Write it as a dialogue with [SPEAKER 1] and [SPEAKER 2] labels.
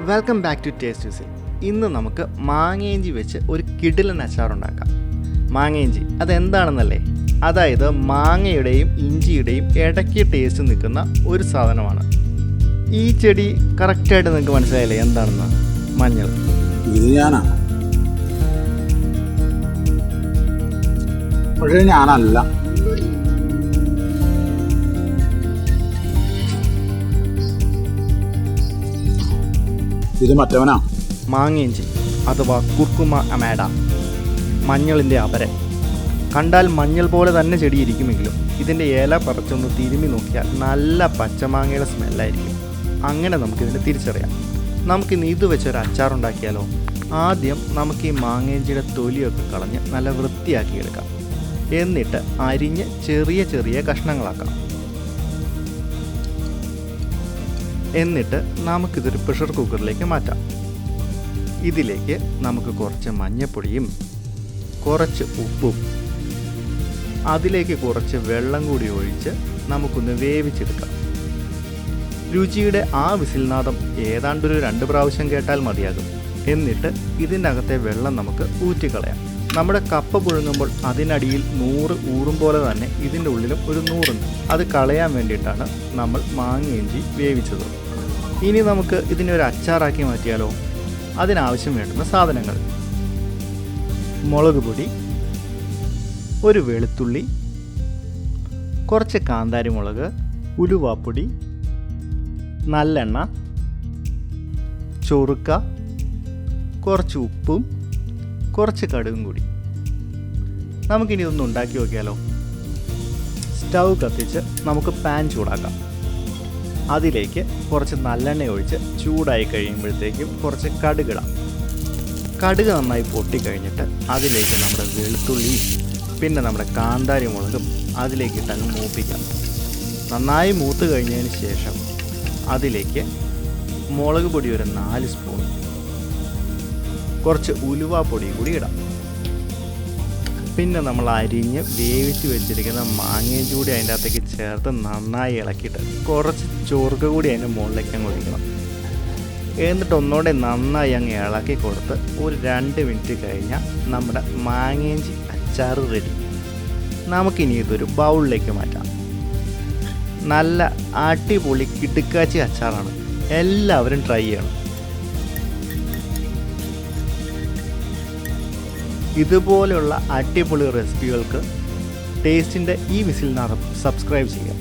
[SPEAKER 1] Welcome back to taste യൂസിൽ. ഇന്ന് നമുക്ക് മാങ്ങ ഇഞ്ചി വെച്ച് ഒരു കിടിലൻ അച്ചാർ ഉണ്ടാക്കാം. മാങ്ങ ഇഞ്ചി അതെന്താണെന്നല്ലേ? അതായത് മാങ്ങയുടെയും ഇഞ്ചിയുടെയും ഇടയ്ക്ക് ടേസ്റ്റ് നിൽക്കുന്ന ഒരു സാധനമാണ്. ഈ ചെടി കറക്റ്റായിട്ട് നിങ്ങൾക്ക് മനസ്സിലായില്ലേ എന്താണെന്ന്? മഞ്ഞൾ.
[SPEAKER 2] പക്ഷേ ഞാനല്ല. ഇത് മറ്റവനാ.
[SPEAKER 1] മാങ്ങ ഇഞ്ചി അഥവാ കുർക്കുമ അമാഡ, മഞ്ഞളിൻ്റെ അപരൻ. കണ്ടാൽ മഞ്ഞൾ പോലെ തന്നെ ചെടിയിരിക്കുമെങ്കിലും ഇതിൻ്റെ ഇല പറിച്ചൊന്ന് തിരുമ്മി നോക്കിയാൽ നല്ല പച്ചമാങ്ങയുടെ സ്മെല്ലായിരിക്കും. അങ്ങനെ നമുക്കിതിനെ തിരിച്ചറിയാം. നമുക്കിന്ന് ഇത് വെച്ചൊരു അച്ചാറുണ്ടാക്കിയാലോ? ആദ്യം നമുക്ക് ഈ മാങ്ങ ഇഞ്ചിയുടെ തൊലിയൊക്കെ കളഞ്ഞ് നല്ല വൃത്തിയാക്കിയെടുക്കാം. എന്നിട്ട് അരിഞ്ഞ് ചെറിയ ചെറിയ കഷ്ണങ്ങളാക്കാം. എന്നിട്ട് നമുക്കിതൊരു പ്രഷർ കുക്കറിലേക്ക് മാറ്റാം. ഇതിലേക്ക് നമുക്ക് കുറച്ച് മഞ്ഞൾപ്പൊടിയും കുറച്ച് ഉപ്പും അതിലേക്ക് കുറച്ച് വെള്ളം കൂടി ഒഴിച്ച് നമുക്കൊന്ന് വേവിച്ചെടുക്കാം. രുചിയുടെ ആ വിസിൽനാദം ഏതാണ്ടൊരു 2 പ്രാവശ്യം കേട്ടാൽ മതിയാകും. എന്നിട്ട് ഇതിൻ്റെ അകത്തെ വെള്ളം നമുക്ക് ഊറ്റിക്കളയാം. നമ്മുടെ കപ്പ പുഴുങ്ങുമ്പോൾ അതിനടിയിൽ 100 ഊറും പോലെ തന്നെ ഇതിൻ്റെ ഉള്ളിലും ഒരു 100 ഉണ്ട്. അത് കളയാൻ വേണ്ടിയിട്ടാണ് നമ്മൾ മാങ്ങ ഇഞ്ചി വേവിച്ചത്. ഇനി നമുക്ക് ഇതിനെ ഒരു അച്ചാറാക്കി മാറ്റിയാലോ? അതിനാവശ്യം വേണ്ടുന്ന സാധനങ്ങൾ: മുളക് പൊടി, ഒരു വെളുത്തുള്ളി, കുറച്ച് കാന്താരി മുളക്, ഉലുവാപ്പൊടി, നല്ലെണ്ണ, ചൊറുക്ക, കുറച്ച് ഉപ്പും കുറച്ച് കടുകും കൂടി. നമുക്കിനി ഇതൊന്ന് ഉണ്ടാക്കി നോക്കിയാലോ? സ്റ്റൗ കത്തിച്ച് നമുക്ക് പാൻ ചൂടാക്കാം. അതിലേക്ക് കുറച്ച് നല്ലെണ്ണ ഒഴിച്ച് ചൂടായി കഴിയുമ്പോഴത്തേക്കും കുറച്ച് കടുകിടാം. കടുക് നന്നായി പൊട്ടിക്കഴിഞ്ഞിട്ട് അതിലേക്ക് നമ്മുടെ വെളുത്തുള്ളി പിന്നെ നമ്മുടെ കാന്താരി മുളകും അതിലേക്കിട്ടങ്ങ് മൂപ്പിക്കാം. നന്നായി മൂത്ത് കഴിഞ്ഞതിന് ശേഷം അതിലേക്ക് മുളക് പൊടി ഒരു 4 സ്പൂൺ, കുറച്ച് ഉലുവാപ്പൊടിയും കൂടി ഇടാം. പിന്നെ നമ്മൾ അരിഞ്ഞ് വേവിച്ച് വെച്ചിരിക്കുന്ന മാങ്ങയും കൂടി അതിൻ്റെ അകത്തേക്ക് ചേർത്ത് നന്നായി ഇളക്കിയിട്ട് കുറച്ച് ചോറുക കൂടി അതിൻ്റെ മുകളിലേക്ക് അങ്ങ് ഒഴിക്കണം. എന്നിട്ട് ഒന്നുകൂടെ നന്നായി അങ്ങ് ഇളക്കി കൊടുത്ത് ഒരു 2 മിനിറ്റ് കഴിഞ്ഞാൽ നമ്മുടെ മാങ്ങ ഇഞ്ചി അച്ചാർ റെഡി. നമുക്കിനി ഇതൊരു ബൗളിലേക്ക് മാറ്റാം. നല്ല അടിപൊളി കിടുക്കാച്ചി അച്ചാറാണ്. എല്ലാവരും ട്രൈ ചെയ്യണം. ഇതുപോലെയുള്ള അടിപൊളി റെസിപ്പികൾക്ക് ടേസ്റ്റിൻ്റെ ഈ വിസിൽനാദം സബ്സ്ക്രൈബ് ചെയ്യാം.